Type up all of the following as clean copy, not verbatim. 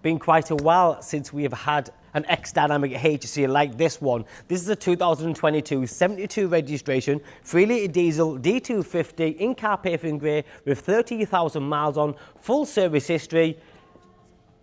been quite a while since we have had an X-Dynamic HSE like this one. This is a 2022 72 registration, 3-litre diesel D250 in Carpathian Grey with 30,000 miles on, full service history.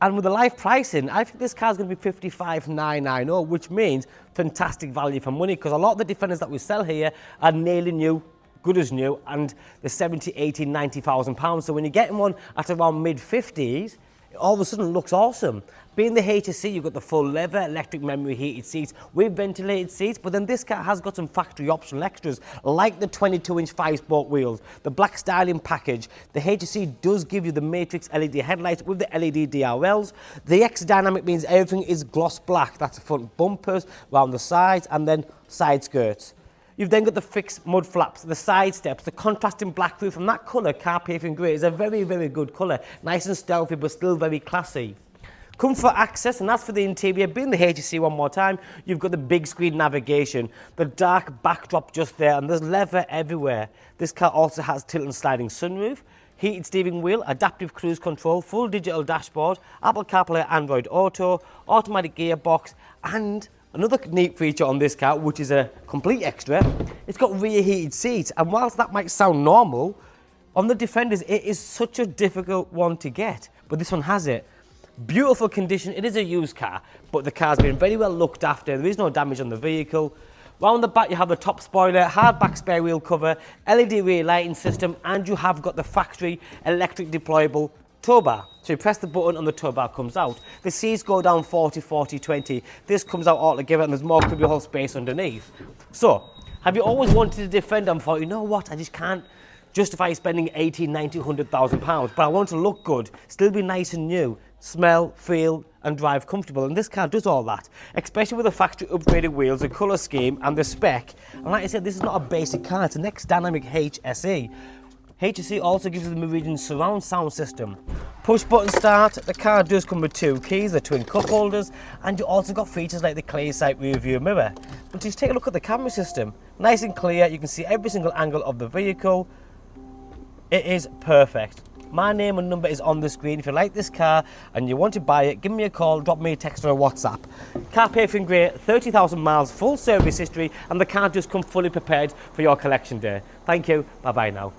And with the live pricing, I think this car is going to be 55,990, which means fantastic value for money, because a lot of the Defenders that we sell here are nearly new, good as new, and they're 70, 80, 90,000 pounds. So when you're getting one at around mid-50s, it all of a sudden looks awesome. Being the HSE, you've got the full leather, electric memory heated seats with ventilated seats, but then this car has got some factory optional extras, like the 22-inch 5-spoke wheels, the black styling package. The HSE does give you the Matrix LED headlights with the LED DRLs. The X-Dynamic means everything is gloss black. That's the front bumpers, around the sides, and then side skirts. You've then got the fixed mud flaps, the side steps, the contrasting black roof, and that colour, Carpathian Grey, is a very, very good colour. Nice and stealthy, but still very classy. Comfort access, and that's for the interior. Being the HSE one more time, you've got the big screen navigation, the dark backdrop just there, and there's leather everywhere. This car also has tilt and sliding sunroof, heated steering wheel, adaptive cruise control, full digital dashboard, Apple CarPlay, Android Auto, automatic gearbox, and another neat feature on this car, which is a complete extra, it's got rear heated seats. And whilst that might sound normal, on the Defenders, it is such a difficult one to get, but this one has it. Beautiful condition. It is a used car, but the car's been very well looked after. There is no damage on the vehicle. Round the back, you have the top spoiler, hardback spare wheel cover, LED rear lighting system, and you have got the factory electric deployable tow bar. So you press the button and the tow bar comes out. The seats go down 40, 40, 20. This comes out all together, and there's more cubbyhole space underneath. So, have you always wanted a Defender and thought, you know what, I just can't justify spending 80, 90, 100,000 pounds, but I want to look good, still be nice and new, smell, feel, and drive comfortable, and this car does all that, especially with the factory upgraded wheels, the colour scheme, and the spec. And like I said, this is not a basic car, it's an X-Dynamic HSE. HSE also gives you the Meridian surround sound system. Push button start, the car does come with 2 keys, the twin cup holders, and you also got features like the ClearSight rear view mirror. But just take a look at the camera system, nice and clear, you can see every single angle of the vehicle. It is perfect. My name and number is on the screen. If you like this car and you want to buy it, give me a call, drop me a text or a WhatsApp. Carpathian Grey, 30,000 miles, full service history, and the car does come fully prepared for your collection day. Thank you, bye bye now.